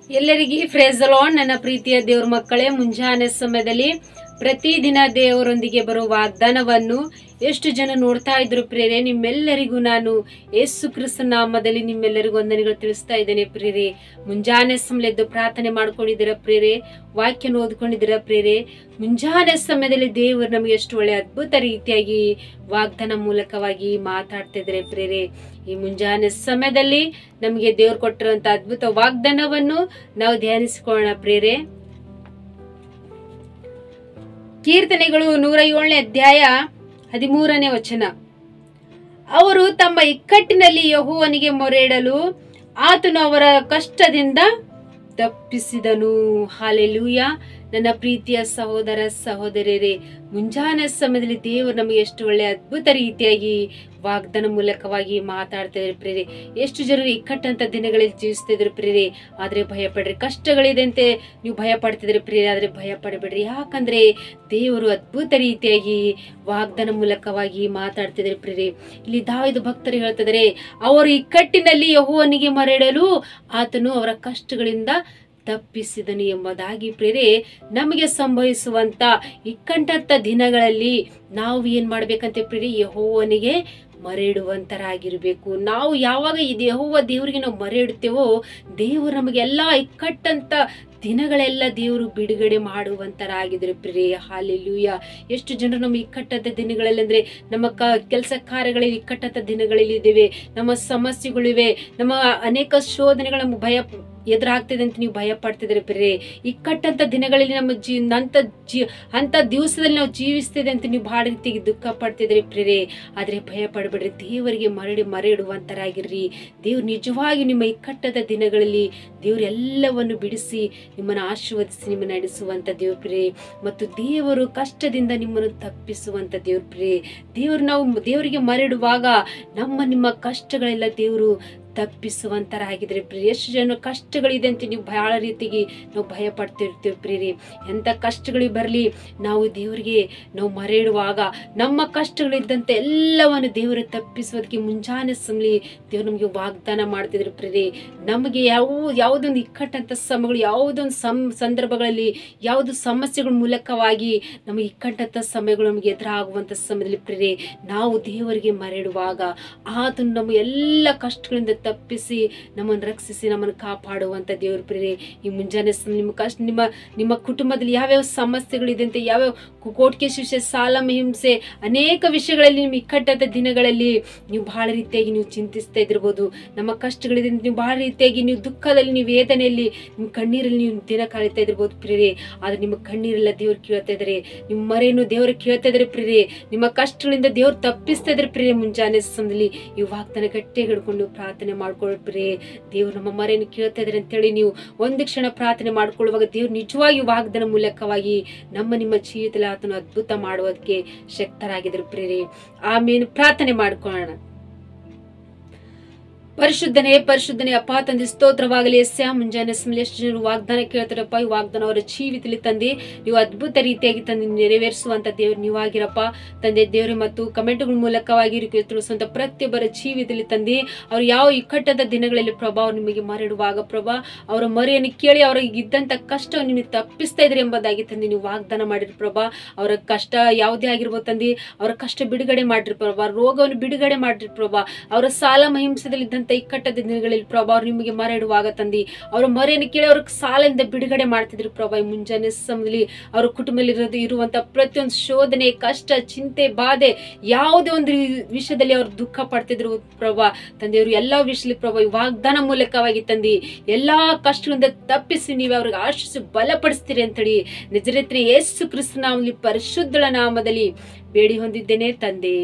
ಎಲ್ಲರಿಗೆ praise the lord. ನನ್ನ ಪ್ರೀತಿಯ ದೇವ್ರ ಮಕ್ಕಳೇ, ಮುಂಜಾನೆ ಸಮಯದಲ್ಲಿ ಪ್ರತಿದಿನ ದೇವರೊಂದಿಗೆ ಬರುವ ವಾಗ್ದಾನವನ್ನು ಎಷ್ಟು ಜನ ನೋಡ್ತಾ ಇದ್ರು ಪ್ರೇರೆ, ನಿಮ್ಮೆಲ್ಲರಿಗೂ ನಾನು ಯೇಸು ಕ್ರಿಸ್ತನ ನಾಮದಲ್ಲಿ ನಿಮ್ಮೆಲ್ಲರಿಗೂ ವಂದನೆಗಳು ತಿಳಿಸ್ತಾ ಇದ್ದೇನೆ ಪ್ರೇರೆ. ಮುಂಜಾನೆ ಸಮಯದ್ದು ಪ್ರಾರ್ಥನೆ ಮಾಡ್ಕೊಂಡಿದ್ದೀರಾ ಪ್ರೇರೆ, ವಾಕ್ಯನ ಓದ್ಕೊಂಡಿದ್ದೀರಾ ಪ್ರೇರೆ. ಮುಂಜಾನೆ ಸಮಯದಲ್ಲಿ ದೇವರು ನಮಗೆ ಎಷ್ಟು ಒಳ್ಳೆ ಅದ್ಭುತ ರೀತಿಯಾಗಿ ವಾಗ್ದಾನ ಮೂಲಕವಾಗಿ ಮಾತಾಡ್ತಿದ್ರೆ ಪ್ರೇರೆ. ಈ ಮುಂಜಾನೆ ಸಮಯದಲ್ಲಿ ನಮಗೆ ದೇವ್ರು ಕೊಟ್ಟಿರುವಂತ ಅದ್ಭುತ ವಾಗ್ದಾನವನ್ನು ನಾವು ಧ್ಯಾನಿಸಿಕೊಳ್ಳೋಣ ಪ್ರೇರೆ. ಕೀರ್ತನೆಗಳು 107ನೇ ಅಧ್ಯಾಯ 13ನೇ ವಚನ. ಅವರು ತಮ್ಮ ಇಕ್ಕಟ್ಟಿನಲ್ಲಿ ಯೆಹೋವನಿಗೆ ಮೊರೆಯಿಡಲು ಆತನು ಅವರ ಕಷ್ಟದಿಂದ ತಪ್ಪಿಸಿದನು. ಹಾಲೆಲೂಯಾ. ನನ್ನ ಪ್ರೀತಿಯ ಸಹೋದರ ಸಹೋದರಿಯರೇ, ಮುಂಜಾನೆ ಸಮಯದಲ್ಲಿ ದೇವರು ನಮಗೆ ಎಷ್ಟು ಒಳ್ಳೆ ಅದ್ಭುತ ರೀತಿಯಾಗಿ ವಾಗ್ದಾನ ಮೂಲಕವಾಗಿ ಮಾತಾಡ್ತಿದ್ರು ಪ್ರೇರೆ. ಎಷ್ಟು ಜನರು ಇಕ್ಕಟ್ಟಂತ ದಿನಗಳಲ್ಲಿ ಜೀವಿಸ್ತಿದ್ರು ಪ್ರೇರೆ, ಆದ್ರೆ ಭಯ ಪಡ್ರಿ. ಕಷ್ಟಗಳಿದಂತೆ ನೀವು ಭಯ ಪಡ್ತಿದ್ರಿ ಪ್ರೇರೆ, ಆದ್ರೆ ಭಯ ಪಡಬೇಡ್ರಿ. ಯಾಕಂದ್ರೆ ದೇವರು ಅದ್ಭುತ ರೀತಿಯಾಗಿ ವಾಗ್ದಾನ ಮೂಲಕವಾಗಿ ಮಾತಾಡ್ತಿದ್ರು ಪ್ರೇರೆ. ಇಲ್ಲಿ ದಾವೀದ ಭಕ್ತರು ಹೇಳ್ತಿದ್ದಾರೆ, ಅವರು ಇಕ್ಕಟ್ಟಿನಲ್ಲಿ ಯೆಹೋವನಿಗೆ ಮೊರೆಯಿಡಲು ಆತನು ಅವರ ಕಷ್ಟಗಳಿಂದ ತಪ್ಪಿಸಿದನು ಎಂಬುದಾಗಿ ಪ್ರೇರೆ. ನಮಗೆ ಸಂಭವಿಸುವಂತ ಇಕ್ಕಟ್ಟಂತ ದಿನಗಳಲ್ಲಿ ನಾವು ಏನ್ ಮಾಡ್ಬೇಕಂತ ಪ್ರೇರೆ, ಯೆಹೋವನಿಗೆ ಮೊರೆ ಇಡುವಂತರಾಗಿರ್ಬೇಕು. ನಾವು ಯಾವಾಗ ಯೆಹೋವ ದೇವರಿಗೆ ನಾವು ಮೊರೆ ಇಡ್ತೇವೋ, ದೇವರು ನಮಗೆ ಎಲ್ಲಾ ಇಕ್ಕಟ್ಟಂತ ದಿನಗಳೆಲ್ಲ ದೇವರು ಬಿಡುಗಡೆ ಮಾಡುವಂತರಾಗಿದ್ರು ಪ್ರಿಯೆ. ಹಾಲೆಲೂಯಾ. ಎಷ್ಟು ಜನರು ನಮ್ಮ ಇಕ್ಕಟ್ಟಂತ ದಿನಗಳಲ್ಲಿ ಅಂದ್ರೆ ನಮ್ಮ ಕೆಲಸ ಕಾರ್ಯಗಳಲ್ಲಿ ಇಕ್ಕಟ್ಟಂತ ದಿನಗಳಲ್ಲಿ ಇದ್ದೇವೆ, ನಮ್ಮ ಸಮಸ್ಯೆಗಳಿವೆ, ನಮ್ಮ ಅನೇಕ ಶೋಧನೆಗಳು ನಮ್ಗೆ ಭಯ ಎದುರಾಗ್ತಿದೆ ಅಂತ ನೀವು ಭಯ ಪಡ್ತಿದ್ರಿ ಪ್ರಿಯೆ. ಇಕ್ಕಟ್ಟಂತ ದಿನಗಳಲ್ಲಿ ನಮ್ಮ ಅಂತ ದಿವಸದಲ್ಲಿ ನಾವು ಜೀವಿಸ್ತಿದೆ ಅಂತ ನೀವು ಬಹಳ ರೀತಿಗೆ ದುಃಖ ಪಡ್ತಿದ್ರಿ ಪ್ರಿಯೆ. ಆದ್ರೆ ಭಯ ಪಡಬೇಡ್ರಿ, ದೇವರಿಗೆ ಮೊರೆ ಇಡುವಂತರಾಗಿರ್ರಿ. ದೇವ್ರು ನಿಜವಾಗಿ ನಿಮ್ಮ ಇಕ್ಕಟ್ಟದ ದಿನಗಳಲ್ಲಿ ದೇವ್ರು ಎಲ್ಲವನ್ನು ಬಿಡಿಸಿ ನಿಮ್ಮನ್ನು ಆಶೀರ್ವದಿಸಿ ನಿಮ್ಮನ್ನು ನಡೆಸುವಂತ ದೇವ್ರ ಪ್ರಿಯೆ. ಮತ್ತು ದೇವರು ಕಷ್ಟದಿಂದ ನಿಮ್ಮನ್ನು ತಪ್ಪಿಸುವಂತ ದೇವ್ರ ಪ್ರಿಯೆ. ನಾವು ದೇವರಿಗೆ ಮೊರೆ ಇಡುವಾಗ ನಿಮ್ಮ ಕಷ್ಟಗಳೆಲ್ಲ ದೇವರು ತಪ್ಪಿಸುವಂತರಾಗಿದ್ರೆ ಪ್ರಿಯ. ಎಷ್ಟು ಜನ ಕಷ್ಟಗಳಿದೆ ಅಂತ ನೀವು ಬಹಳ ರೀತಿಗೆ ನಾವು ಭಯ ಪಡ್ತಿರ್ತೀವಿ ಪ್ರಿಯರಿ. ಎಂತ ಕಷ್ಟಗಳಿಗೆ ಬರಲಿ, ನಾವು ದೇವರಿಗೆ ನಾವು ಮೊರೆ ಇಡುವಾಗ ನಮ್ಮ ಕಷ್ಟಗಳಿದ್ದಂತೆ ಎಲ್ಲವನ್ನು ದೇವರು ತಪ್ಪಿಸೋದಕ್ಕೆ ಮುಂಜಾನೆ ಸಮಯ ದೇವ್ರು ನಮಗೆ ವಾಗ್ದಾನ ಮಾಡ್ತಿದ್ರು ಪ್ರಿಯರಿ. ನಮಗೆ ಯಾವುದೊಂದು ಇಕ್ಕಟ್ಟಂತ ಸಮಯಗಳು, ಯಾವುದೊಂದು ಸಂದರ್ಭಗಳಲ್ಲಿ ಯಾವುದು ಸಮಸ್ಯೆಗಳ ಮೂಲಕವಾಗಿ ನಮಗೆ ಇಕ್ಕಟ್ಟಂತ ಸಮಯಗಳು ನಮಗೆ ಎದುರಾಗುವಂತ ಸಮಯದಲ್ಲಿ ಪ್ರಿಯರಿ, ನಾವು ದೇವರಿಗೆ ಮೊರೆ ಇಡುವಾಗ ಆತನು ನಮ್ಮ ಎಲ್ಲ ಕಷ್ಟಗಳಿಂದ ತಪ್ಪಿಸಿ ನಮ್ಮನ್ನು ರಕ್ಷಿಸಿ ನಮ್ಮನ್ನು ಕಾಪಾಡುವಂತ ದೇವ್ರ ಪ್ರಿಯರೇ. ಈ ಮುಂಜಾನೆ ನಿಮ್ಮ ಕುಟುಂಬದಲ್ಲಿ ಯಾವ್ಯಾವ ಸಮಸ್ಯೆಗಳಿದೆ ಅಂತ, ಯಾವ್ಯಾವ ಕೋರ್ಟ್ ಕೇಸ್ ವಿಷಯ, ಸಾಲ ಹಿಂಸೆ, ಅನೇಕ ವಿಷಯಗಳಲ್ಲಿ ನಿಮ್ಮ ಇಕ್ಕಟ್ಟದ ದಿನಗಳಲ್ಲಿ ನೀವು ಬಹಳ ರೀತಿಯಾಗಿ ನೀವು ಚಿಂತಿಸ್ತಾ ಇದಿರ್ಬೋದು. ನಮ್ಮ ಕಷ್ಟಗಳಿದೆ ನೀವು ಬಹಳ ರೀತಿಯಾಗಿ ನೀವು ದುಃಖದಲ್ಲಿ, ನೀವು ವೇದನೆಯಲ್ಲಿ, ನಿಮ್ಮ ಕಣ್ಣೀರಲ್ಲಿ ನೀವು ದಿನ ಕಳೀತಾ ಇದಿರ್ಬೋದು ಪ್ರಿಯರೇ. ಆದ್ರೆ ನಿಮ್ಮ ಕಣ್ಣೀರೆಲ್ಲ ದೇವ್ರು ಕೇಳ್ತಾ ಇದಾರೆ, ನಿಮ್ಮ ಮರೆಯನ್ನು ದೇವ್ರು ಕೇಳ್ತಾ ಇದಾರೆ ಪ್ರಿಯರೇ. ನಿಮ್ಮ ಕಷ್ಟಗಳಿಂದ ದೇವ್ರು ತಪ್ಪಿಸ್ತಾ ಇದಾರೆ ಪ್ರಿಯರೇ. ಮುಂಜಾನೆ ಸಮಯದಲ್ಲಿ ಈ ವಾಗ್ದಾನ ಗಟ್ಟಿಯಾಗಿ ಹಿಡ್ಕೊಂಡು ಪ್ರಾರ್ಥನೆ ಮಾಡ್ಕೊಳ್ರಿ. ದೇವ್ರು ನಮ್ಮ ಮರೆಯನ್ನು ಕೇಳ್ತಾ ಇದಾರೆ ಅಂತೇಳಿ ನೀವು ಒಂದು ಕ್ಷಣ ಪ್ರಾರ್ಥನೆ ಮಾಡ್ಕೊಳ್ಳುವಾಗ ದೇವ್ರು ನಿಜವಾಗಿ ವಾಗ್ದಾನ ಮೂಲಕವಾಗಿ ನಿಮ್ಮ ಜೀವಿತದಲ್ಲಿ ಆತನು ಅದ್ಭುತ ಮಾಡುವುದಕ್ಕೆ ಶಕ್ತರಾಗಿದ್ರು ಪ್ರಿಯರೇ. ಆಮೇಲೆ ಪ್ರಾರ್ಥನೆ ಮಾಡ್ಕೊಳ್ಳೋಣ. ಪರಿಶುದ್ಧನೇ ಅಪ್ಪ ತಂದೆ, ಸ್ತೋತ್ರವಾಗಲಿ. ಎಸ್ಯ ಮುಂಜಾನೆ ಸಮಯ ಎಷ್ಟು ಜನರು ವಾಗ್ದಾನ ಕೇಳ್ತಾರಪ್ಪ, ಈ ವಾಗ್ದಾನ ಅವರ ಜೀವಿತದಲ್ಲಿ ತಂದೆ ನೀವು ಅದ್ಭುತ ರೀತಿಯಾಗಿ ತಂದೆ ನೆರವೇರಿಸುವಂತ ದೇವ್ರು ನೀವಾಗಿರಪ್ಪ ತಂದೆ ದೇವ್ರೆ. ಮತ್ತು ಕಮೆಂಟ್ಗಳ ಮೂಲಕವಾಗಿ ತಿಳಿಸುವಂತ ಪ್ರತಿಯೊಬ್ಬರ ಜೀವಿತದಲ್ಲಿ ತಂದೆ ಅವ್ರು ಯಾವ ಇಕ್ಕಟ್ಟದ ದಿನಗಳಲ್ಲಿ ಪ್ರಭಾ ಅವ್ರು ನಿಮಗೆ ಮರೆಡುವಾಗ ಪ್ರಭಾ ಅವರ ಮರೆಯನ್ನು ಕೇಳಿ ಅವ್ರಿಗೆ ಇದ್ದಂತ ಕಷ್ಟ ನಿಮಗೆ ತಪ್ಪಿಸ್ತಾ ಇದ್ರಿ ಎಂಬುದಾಗಿ ತಂದೆ ನೀವು ವಾಗ್ದಾನ ಮಾಡಿರಿ ಪ್ರಭಾ. ಅವರ ಕಷ್ಟ ಯಾವುದೇ ಆಗಿರ್ಬೋದು ತಂದೆ, ಅವರ ಕಷ್ಟ ಬಿಡುಗಡೆ ಮಾಡ್ರಿ ಪ್ರಭಾ, ರೋಗವನ್ನು ಬಿಡುಗಡೆ ಮಾಡ್ರಿ ಪ್ರಭಾ. ಅವರ ಸಾಲ ಮಹಿಂಸದಲ್ಲಿ ಇಕ್ಕಟ್ಟದ ದಿನಗಳಲ್ಲಿ ಪ್ರಭಾ ಅವ್ರು ನಿಮಗೆ ಮೊರೆ ಇಡುವಾಗ ತಂದಿ ಅವರ ಮೊರೆಯನ್ನು ಕೇಳಿ ಅವ್ರ ಸಾಲಿಂದ ಬಿಡುಗಡೆ ಮಾಡ್ತಿದ್ರು ಪ್ರಭಾ. ಈ ಮುಂಜಾನೆ ಸಮಯದಲ್ಲಿ ಅವರ ಕುಟುಂಬದಲ್ಲಿ ಇರುವಂತ ಪ್ರತಿಯೊಂದು ಶೋಧನೆ, ಕಷ್ಟ, ಚಿಂತೆ, ಬಾಧೆ, ಯಾವುದೇ ಒಂದು ವಿಷಯದಲ್ಲಿ ಅವ್ರು ದುಃಖ ಪಡ್ತಿದ್ರು ಪ್ರಭಾ ತಂದೆಯವರು ಎಲ್ಲಾ ವಿಷಯದಲ್ಲಿ ಪ್ರಭಾ ವಾಗ್ದಾನ ಮೂಲಕವಾಗಿ ತಂದಿ ಎಲ್ಲಾ ಕಷ್ಟಗಳಿಂದ ತಪ್ಪಿಸಿ ನೀವು ಅವ್ರಿಗೆ ಆಶಿಸಿ ಬಲಪಡಿಸ್ತೀರಿ ಅಂತೇಳಿ ನಜರೇತಿನ ಯೇಸು ಕ್ರಿಸ್ತನ ನಾಮದಲ್ಲಿ ಪರಿಶುದ್ಧಳ ನಾಮದಲ್ಲಿ ಬೇಡಿ ಹೊಂದಿದ್ದೇನೆ ತಂದೆ,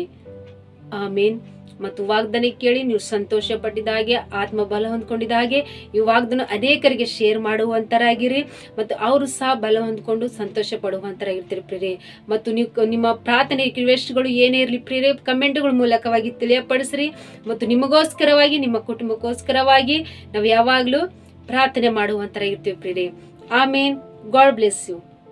ಆಮೇನ್. ಮತ್ತು ವಾಗ್ದಾನ ಕೇಳಿ ನೀವು ಸಂತೋಷ ಪಟ್ಟಿದ ಹಾಗೆ, ಆತ್ಮ ಬಲ ಹೊಂದ್ಕೊಂಡಿದ್ದ ಹಾಗೆ ಈ ವಾಗ್ದಾನ ಅನೇಕರಿಗೆ ಶೇರ್ ಮಾಡುವಂತರಾಗಿರಿ ಮತ್ತು ಅವರು ಸಹ ಬಲ ಹೊಂದ್ಕೊಂಡು ಸಂತೋಷ ಪಡುವಂತರಾಗಿರ್ತೀರಿ ಪ್ರಿಯರೇ. ಮತ್ತು ನೀವು ನಿಮ್ಮ ಪ್ರಾರ್ಥನೆ ರಿಕ್ವೆಸ್ಟ್ಗಳು ಏನೇ ಇರಲಿ ಪ್ರಿಯರೇ ಕಮೆಂಟ್ಗಳ ಮೂಲಕವಾಗಿ ತಿಳಿಯಪಡಿಸ್ರಿ. ಮತ್ತು ನಿಮಗೋಸ್ಕರವಾಗಿ, ನಿಮ್ಮ ಕುಟುಂಬಕ್ಕೋಸ್ಕರವಾಗಿ ನಾವು ಯಾವಾಗಲೂ ಪ್ರಾರ್ಥನೆ ಮಾಡುವಂತರಾಗಿರ್ತೀವಿ ಪ್ರಿಯರೇ. ಆಮೇನ್. God bless you.